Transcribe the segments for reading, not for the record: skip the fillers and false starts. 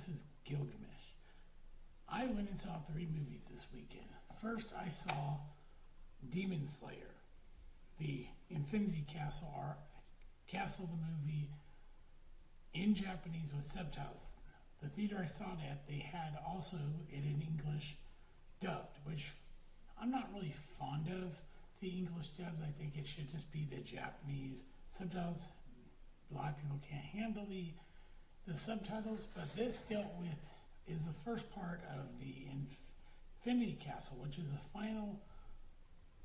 this is Gilgamesh. I went and saw 3 movies this weekend. First, I saw Demon Slayer, the Infinity Castle Castle the movie in Japanese with subtitles. The theater I saw it at, they had also it in English dubbed, which I'm not really fond of the English dubs. I think it should just be the Japanese subtitles. A lot of people can't handle the subtitles, but this is the first part of the Infinity Castle, which is the final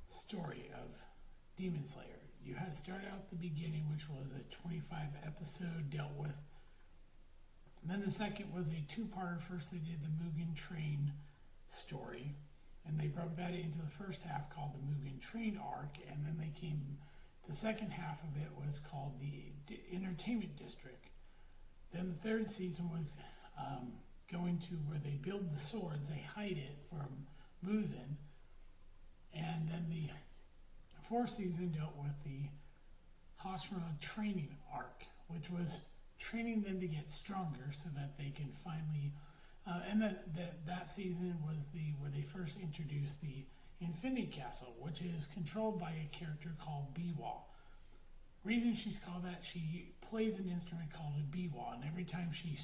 story of Demon Slayer. You had started out the beginning, which was a 25 episode, dealt with. And then the second was a 2-parter. First they did the Mugen Train story, and they broke that into the first half called the Mugen Train arc, and then the second half of it was called the Entertainment District. Then the third season was going to where they build the swords, they hide it from Muzan, and then the fourth season dealt with the Hashira training arc, which was training them to get stronger so that they can finally, and that season was where they first introduced the Infinity Castle, which is controlled by a character called Biwa. Reason she's called that, she plays an instrument called a Biwa, and every time she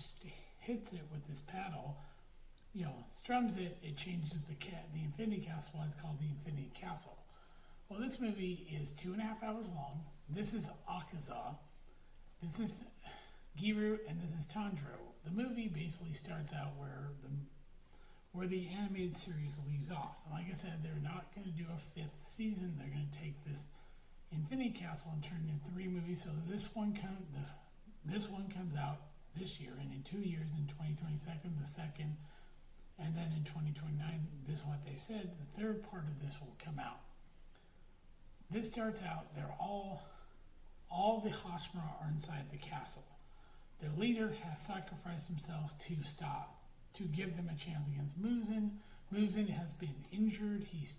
hits it with this paddle, strums it, it changes the Infinity Castle. It's called the Infinity Castle. Well, this movie is 2.5 hours long. This is Akaza. This is Giru, and this is Tanjiro. The movie basically starts out where the animated series leaves off. And like I said, they're not going to do a 5th season. They're going to take this Infinity Castle and turn it into 3 movies. So this one comes out this year, and in 2 years, in 2027, the second, and then in 2029, this is what they've said, the third part of this will come out. This starts out, they're all the Hashira are inside the castle. Their leader has sacrificed himself to give them a chance against Muzan. Muzan has been injured. He's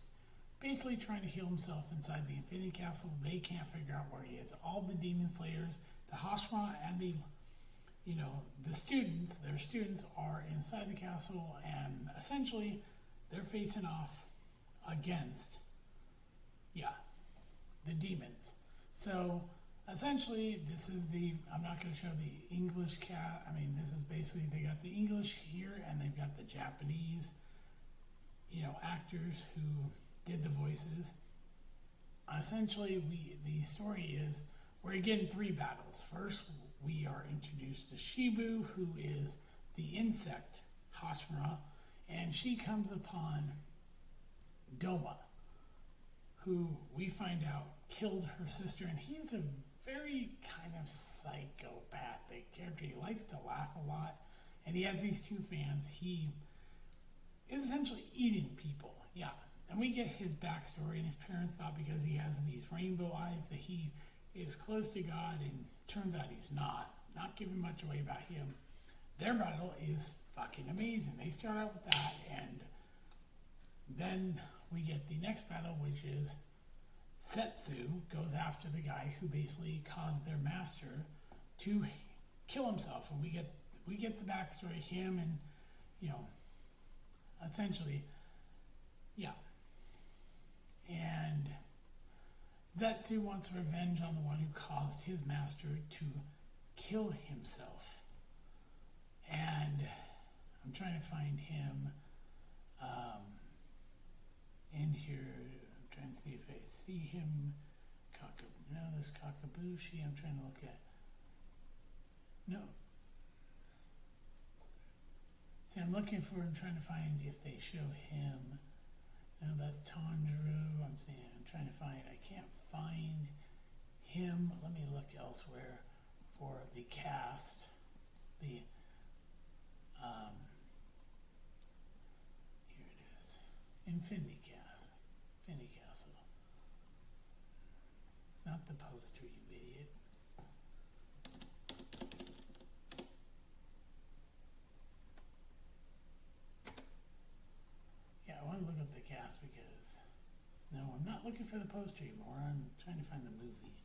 basically trying to heal himself inside the Infinity Castle. They can't figure out where he is. All the Demon Slayers, the Hashira, and the students, their students are inside the castle, and essentially they're facing off against, the demons. So essentially, this is I'm not going to show the English this is basically, they got the English here, and they've got the Japanese, actors who did the voices. Essentially, the story is, we're getting 3 battles. First, we are introduced to Shibu, who is the insect Hashira, and she comes upon Doma, who we find out killed her sister, and he's a very kind of psychopathic character. He likes to laugh a lot, and he has these 2 fans. He is essentially eating people, and we get his backstory, and his parents thought because he has these rainbow eyes that he is close to God, and turns out he's not giving much away about him. Their battle is fucking amazing. They start out with that, and then we get the next battle, which is Setsu goes after the guy who basically caused their master to kill himself, and we get the backstory, him, and essentially, and Zetsu wants revenge on the one who caused his master to kill himself, and I'm trying to find him in here. I'm trying to see if I see him. No, there's Kakabushi. I'm trying to look at. No. See, I'm looking for him, trying to find if they show him. No, that's Tanjiro. I'm trying to find. I can't find him. Let me look elsewhere for the cast. Here it is. Infinity Castle. Not the poster, you idiot. Yeah, I want to look up the cast because... No, I'm not looking for the poster anymore. I'm trying to find the movie.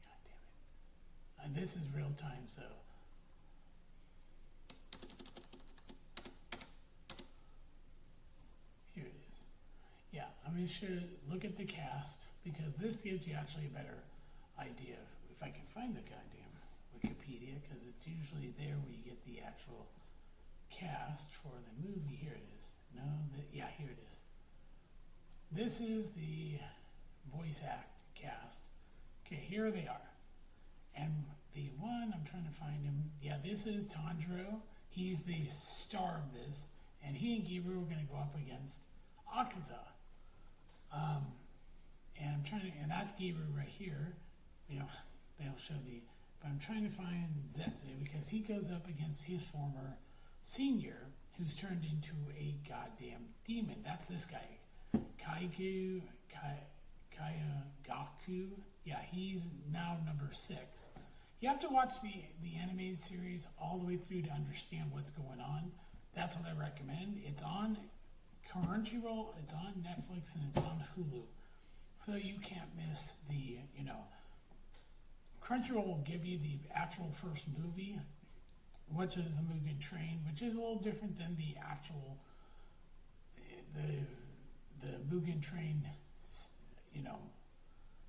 God damn it. This is real time, so... I'm going to look at the cast, because this gives you actually a better idea of, if I can find the goddamn Wikipedia, because it's usually there where you get the actual cast for the movie. Here it is. No, yeah, here it is. This is the voice act cast. Okay, here they are. And the one, I'm trying to find him. Yeah, this is Tanjiro. He's the star of this. And he and Gibu are going to go up against Akaza. And I'm trying to, and that's Gibu right here. You know, they'll show but I'm trying to find Zetsu, because he goes up against his former senior, who's turned into a goddamn demon. That's this guy. Kaigaku. Yeah, he's now number 6. You have to watch the animated series all the way through to understand what's going on. That's what I recommend. It's on Crunchyroll, it's on Netflix, and it's on Hulu. So you can't miss the, Crunchyroll will give you the actual first movie, which is the Mugen Train, which is a little different than the actual, the Mugen Train,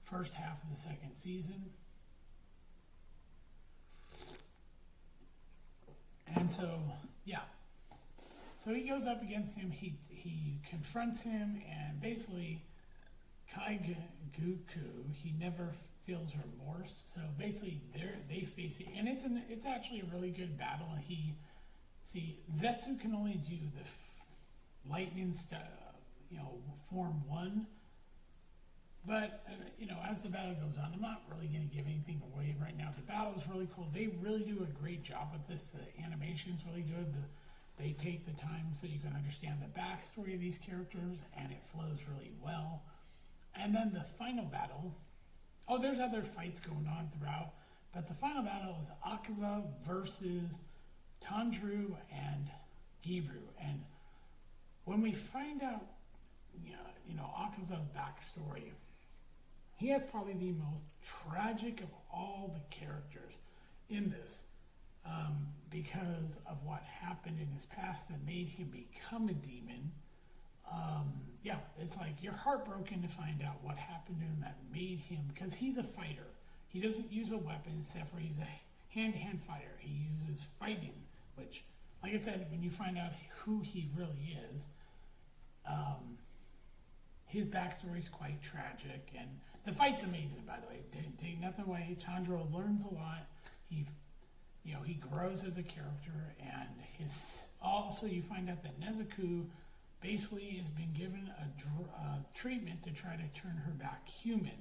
first half of the second season. And so, yeah. So he goes up against him, he confronts him, and basically, Kaigaku, he never feels remorse. So basically, they face it, and it's actually a really good battle. And Zetsu can only do the lightning stuff, form 1. But as the battle goes on, I'm not really going to give anything away right now. The battle is really cool. They really do a great job with this. The animation's really good. They take the time so you can understand the backstory of these characters, and it flows really well. And then the final battle, there's other fights going on throughout, but the final battle is Akaza versus Tanjiro and Gibu. And when we find out, Akaza's backstory, he has probably the most tragic of all the characters in this, because of what happened in his past that made him become a demon. It's like you're heartbroken to find out what happened to him that made him, because he's a fighter. He doesn't use a weapon except for he's a hand-to-hand fighter. He uses fighting, which, like I said, when you find out who he really is, his backstory is quite tragic, and the fight's amazing, by the way. Take nothing away. Tanjiro learns a lot. He grows as a character, and also you find out that Nezuko basically has been given a treatment to try to turn her back human.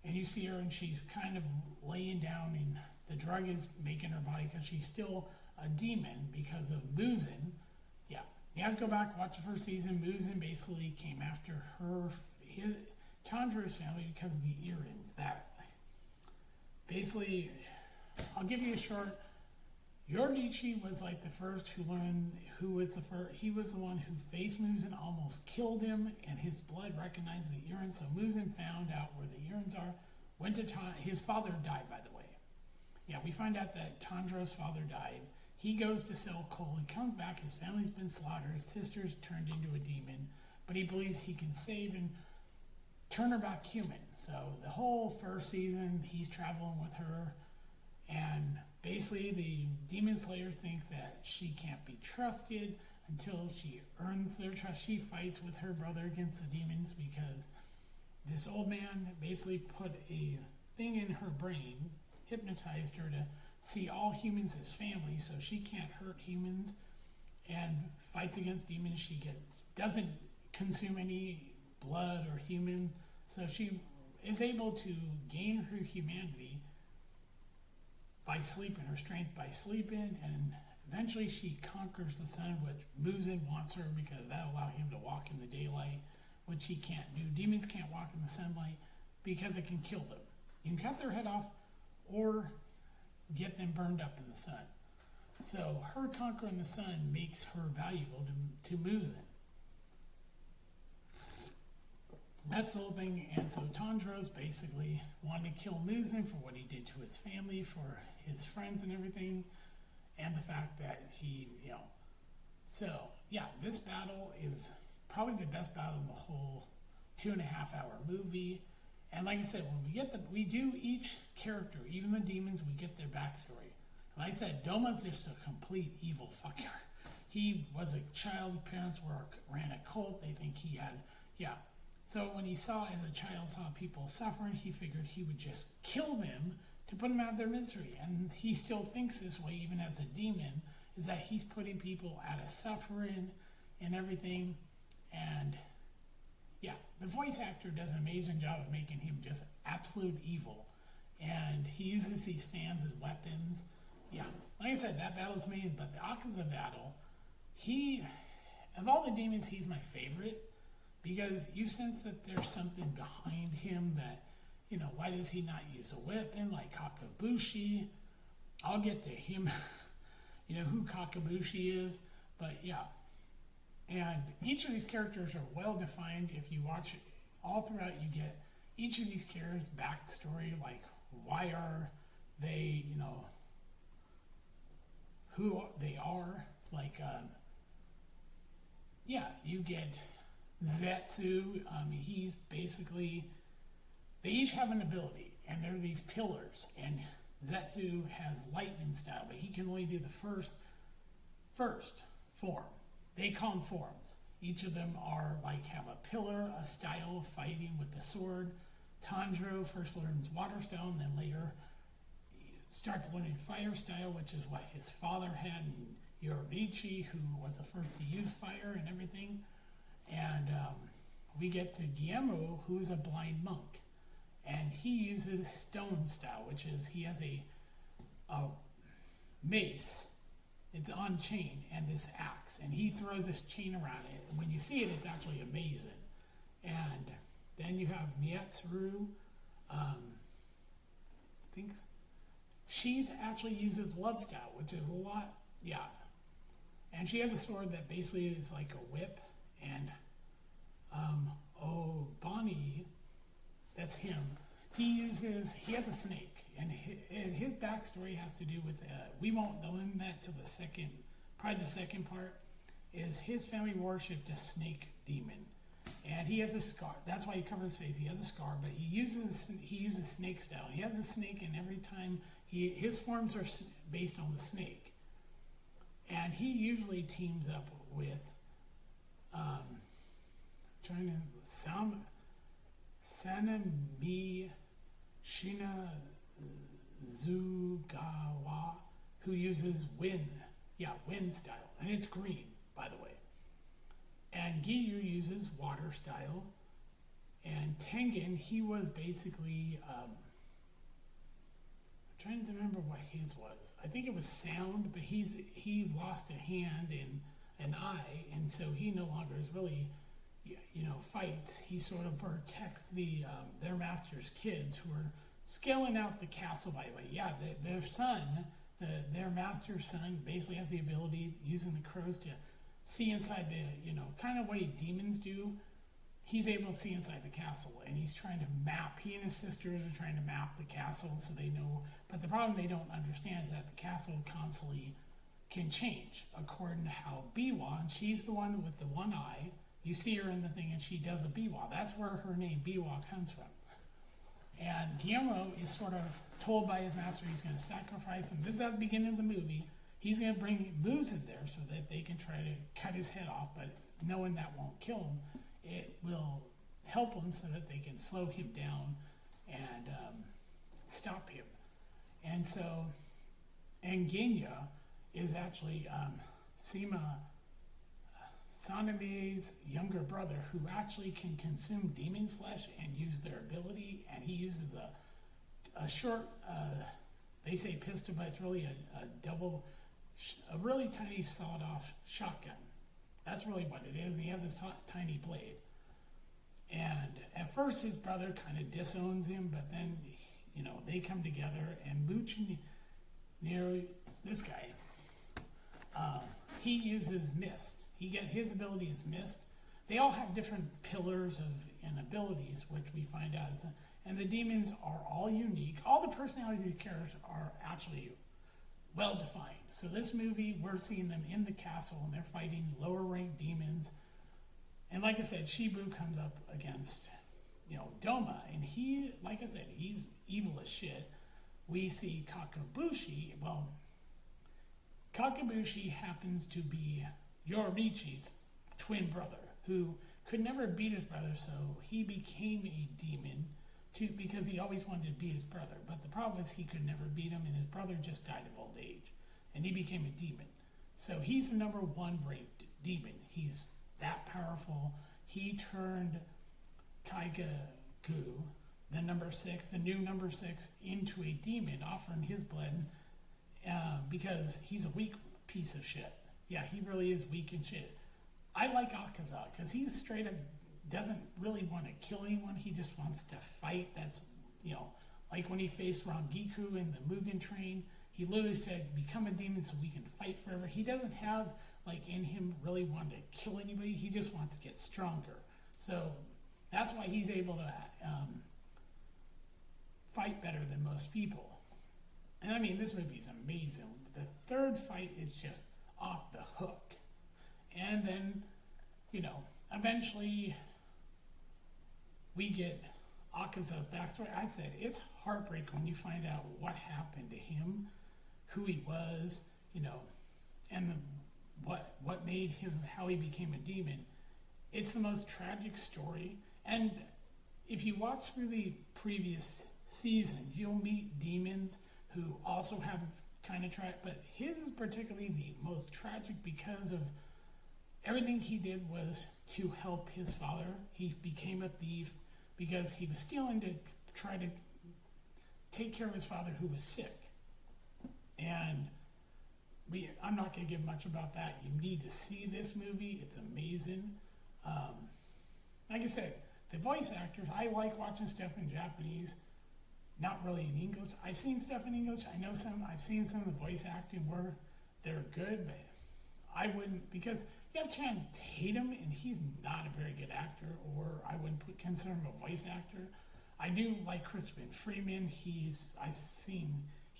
And you see her, and she's kind of laying down, and the drug is making her body, because she's still a demon because of Muzan. Yeah, you have to go back, watch the first season. Muzan basically came after Tanjiro's family because of the earrings. That basically, I'll give you a short. Yordichi was like the first who learned he was the one who faced Muzan, almost killed him, and his blood recognized the earrings. So Muzan found out where the earrings are, went to his father died, by the way. Yeah, we find out that Tanjiro's father died. He goes to sell coal, he comes back, his family's been slaughtered, his sister's turned into a demon, but he believes he can save and turn her back human. So the whole first season, he's traveling with her, and basically the demon slayers think that she can't be trusted until she earns their trust. She fights with her brother against the demons because this old man basically put a thing in her brain, hypnotized her to see all humans as family, so she can't hurt humans, and fights against demons. She doesn't consume any blood or human, so she is able to gain her humanity by sleeping, her strength by sleeping, and eventually she conquers the sun, which Muzan wants her because that'll allow him to walk in the daylight, which he can't do. Demons can't walk in the sunlight because it can kill them. You can cut their head off or get them burned up in the sun. So her conquering the sun makes her valuable to Muzan. That's the whole thing. And so Tanjiro's basically wanting to kill Muzan for what he did to his family, for his friends and everything, and the fact that he, So, yeah, this battle is probably the best battle in the whole 2.5 hour movie. And like I said, when we do each character, even the demons, we get their backstory. Like I said, Doma's just a complete evil fucker. He was a child, his parents ran a cult, they think he had, So when he saw, as a child, saw people suffering, he figured he would just kill them to put them out of their misery. And he still thinks this way, even as a demon, is that he's putting people out of suffering and everything. And the voice actor does an amazing job of making him just absolute evil. And he uses these fans as weapons. Like I said, that battle's me, but the Akaza battle, of all the demons, he's my favorite, because you sense that there's something behind him that, why does he not use a weapon like Kakabushi? I'll get to him, who Kakabushi is, but And each of these characters are well defined. If you watch it all throughout, you get each of these characters' backstory, like why are they, who they are. Like, you get Zetsu. He's basically, they each have an ability, and they're these pillars. And Zetsu has lightning style, but he can only do the first form. They call them forms. Each of them have a pillar, a style of fighting with the sword. Tanjiro first learns water style, and then later starts learning fire style, which is what his father had, and Yoriichi, who was the first to use fire and everything. And we get to Guillermo, who's a blind monk, and he uses stone style, which is he has a mace. It's on chain, and this axe, and he throws this chain around it. And when you see it, it's actually amazing. And then you have Miyatsuru. I think she's actually uses love style, which is a lot, And she has a sword that basically is like a whip. And Bonnie, that's him. He has a snake. And his backstory has to do with, we won't learn that till the second part, is his family worshipped a snake demon. And he has a scar. That's why he covers his face. He has a scar, but he uses snake style. He has a snake, and every time his forms are based on the snake. And he usually teams up with, Sanami Shina Zugawa, who uses wind style, and it's green, by the way. And Giyu uses water style, and Tengen, he was basically, I'm trying to remember what his was. I think it was sound, but he lost a hand and an eye, and so he no longer is really, fights. He sort of protects their master's kids who are scaling out the castle, by the way. Their son, their master's son, basically has the ability, using the crows, to see inside the, kind of way demons do. He's able to see inside the castle, and he's trying to map. He and his sisters are trying to map the castle so they know. But the problem they don't understand is that the castle constantly can change according to how Biwa, and she's the one with the one eye. You see her in the thing, and she does a Biwa. That's where her name Biwa comes from. And Guillermo is sort of told by his master he's going to sacrifice him. This is at the beginning of the movie. He's going to bring moves in there so that they can try to cut his head off, but knowing that won't kill him, it will help him so that they can slow him down and stop him. And so, Genya is actually Saname's younger brother, who actually can consume demon flesh and use their ability, and he uses a short, they say pistol, but it's really a really tiny sawed-off shotgun. That's really what it is, and he has this tiny blade. And at first his brother kind of disowns him, but then, they come together, and this guy, he uses mist. His ability is mist. They all have different pillars and abilities, which we find out. And the demons are all unique. All the personalities of these characters are actually well defined. So this movie, we're seeing them in the castle, and they're fighting lower ranked demons. And like I said, Shibu comes up against, Doma, and he, like I said, he's evil as shit. We see Kakabushi. Well, Kakabushi happens to be Yororichi's twin brother, who could never beat his brother, so he became a demon because he always wanted to beat his brother. But the problem is he could never beat him, and his brother just died of old age, and he became a demon. So he's the number one ranked demon. He's that powerful. He turned Kaigaku, the new number 6, into a demon, offering his blood because he's a weak piece of shit. Yeah, he really is weak and shit. I like Akaza because he's straight up doesn't really want to kill anyone. He just wants to fight. That's, like when he faced Rangiku in the Mugen train, he literally said, become a demon so we can fight forever. He doesn't have, in him really want to kill anybody. He just wants to get stronger. So that's why he's able to fight better than most people. And I mean, this movie is amazing. The third fight is just off the hook. And then, eventually we get Akaza's backstory. I said it's heartbreaking when you find out what happened to him, who he was, and what made him, how he became a demon. It's the most tragic story. And if you watch through the previous season, you'll meet demons who also have kind of tragic, but his is particularly the most tragic because of everything he did was to help his father. He became a thief because he was stealing to try to take care of his father who was sick. And I'm not going to give much about that. You need to see this movie. It's amazing. Like I said, the voice actors, I like watching stuff in Japanese, not really in English. I've seen stuff in English. I've seen some of the voice acting where they're good, but I wouldn't, because you have Channing Tatum, and he's not a very good actor, or I wouldn't consider him a voice actor. I do like Christopher Freeman. He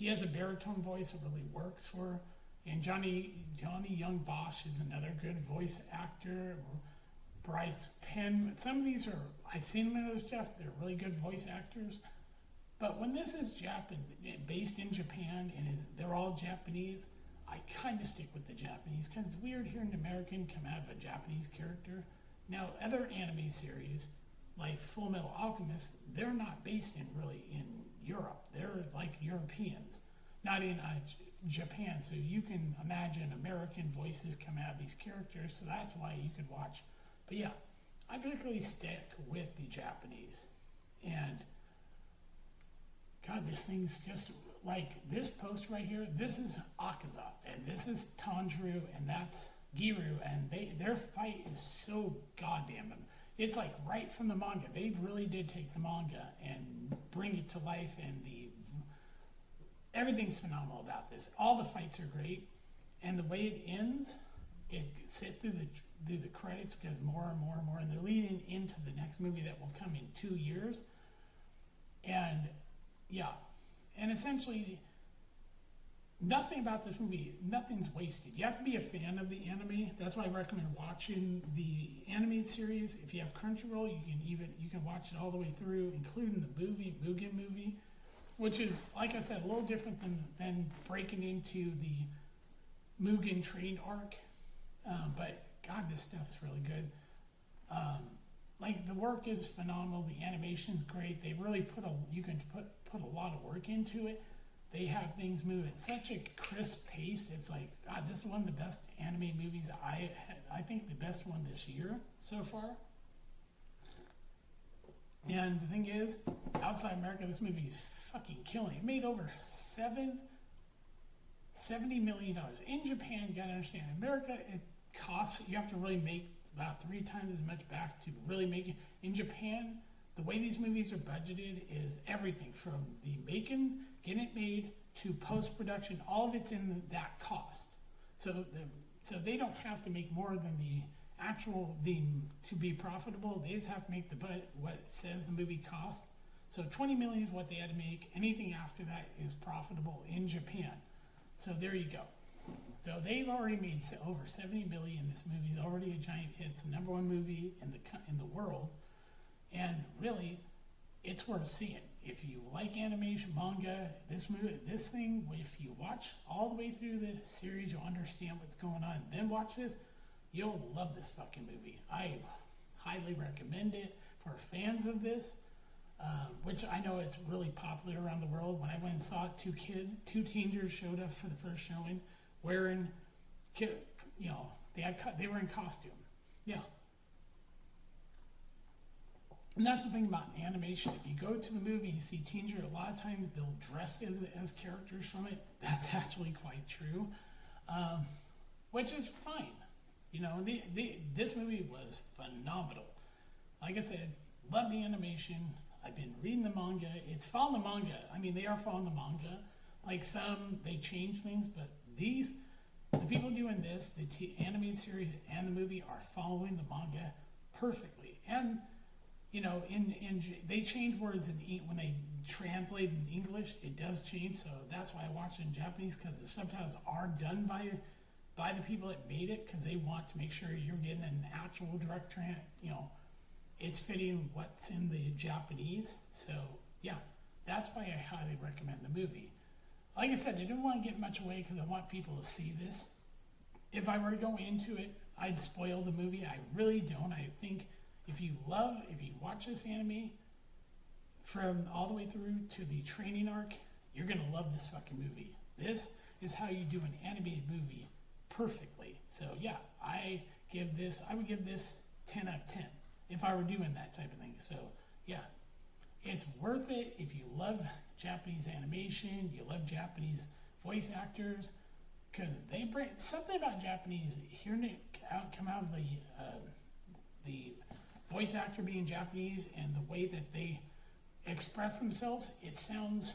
has a baritone voice that really works for, and Johnny Young Bosch is another good voice actor. Bryce Penn. Some of these I've seen them in other stuff. They're really good voice actors. But when this is based in Japan and they're all Japanese, I kind of stick with the Japanese because it's weird hearing an American come out of a Japanese character. Now, other anime series like Full Metal Alchemist, they're not based in Europe. They're like Europeans, not in Japan. So you can imagine American voices come out of these characters. So that's why you could watch. But yeah, I particularly stick with the Japanese. And God, this thing's just like this poster right here. This is Akaza, and this is Tanjiro, and that's Giru, and their fight is so goddamn. It's like right from the manga. They really did take the manga and bring it to life, and everything's phenomenal about this. All the fights are great, and the way it ends, it sit through the credits because more and more and more, and they're leading into the next movie that will come in 2 years, and yeah, and essentially, nothing about this movie, nothing's wasted. You have to be a fan of the anime. That's why I recommend watching the animated series. If you have Crunchyroll, you can watch it all the way through, including the Mugen movie, which is, like I said, a little different than breaking into the Mugen train arc. But God, this stuff's really good. The work is phenomenal. The animation's great. They really put a lot of work into it. They have things move at such a crisp pace. It's like, God, this is one of the best anime movies I think the best one this year so far. And the thing is, outside America, this movie is fucking killing it. It made over $70 million. In Japan, you gotta understand, America, it costs, you have to really make about 3 times as much back to really make it. In Japan, the way these movies are budgeted is everything from the getting it made, to post-production. All of it's in that cost. So they don't have to make more than to be profitable. They just have to make what it says the movie costs. So $20 million is what they had to make. Anything after that is profitable in Japan. So there you go. So they've already made over 70 million. This movie's already a giant hit. It's the number one movie in the world, and really, it's worth seeing. If you like animation, manga, this thing, if you watch all the way through the series, you'll understand what's going on. Then watch this, you'll love this fucking movie. I highly recommend it for fans of this, which I know it's really popular around the world. When I went and saw it, two teenagers showed up for the first showing, wearing, they were in costume. Yeah. And that's the thing about animation. If you go to the movie and you see teenagers, a lot of times they'll dress as characters from it. That's actually quite true, which is fine. This movie was phenomenal. Like I said, love the animation. I've been reading the manga. It's following the manga. I mean, they are following the manga. Like some, they change things, but the people doing this, the animated series and the movie are following the manga perfectly. And they change words when they translate in English. It does change, so that's why I watch it in Japanese, because the subtitles are done by the people that made it, because they want to make sure you're getting an actual direct it's fitting what's in the Japanese. So yeah, that's why I highly recommend the movie. Like I said, I didn't want to get much away because I want people to see this. If I were to go into it, I'd spoil the movie. I really don't. I think if you watch this anime from all the way through to the training arc, you're going to love this fucking movie. This is how you do an animated movie perfectly. So yeah, I would give this 10 out of 10 if I were doing that type of thing. So yeah, it's worth it if you love Japanese animation, you love Japanese voice actors, because they bring something about Japanese, hearing it come out of the voice actor being Japanese and the way that they express themselves, it sounds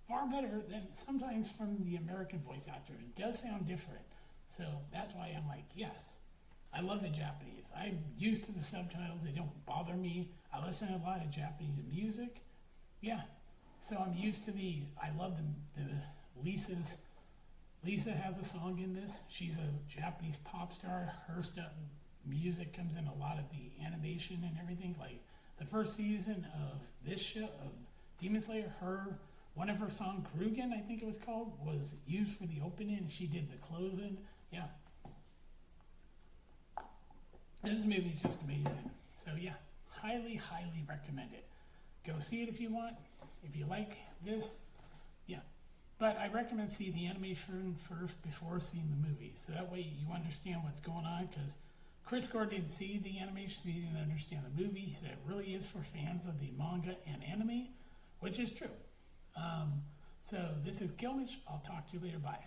far better than sometimes from the American voice actors. It does sound different. So that's why I'm like, yes, I love the Japanese. I'm used to the subtitles. They don't bother me. I listen to a lot of Japanese music. Yeah. So I'm used to I love the Lisa has a song in this. She's a Japanese pop star. Her music comes in a lot of the animation and everything. Like the first season of this show, of Demon Slayer, one of her songs, Krugen, I think it was called, was used for the opening, and she did the closing. Yeah. This movie's just amazing. So yeah, highly, highly recommend it. Go see it if you want. If you like this, yeah. But I recommend see the animation first before seeing the movie. So that way you understand what's going on, because Chris Gore didn't see the animation, he didn't understand the movie. He said it really is for fans of the manga and anime, which is true. So this is Gilmish. I'll talk to you later. Bye.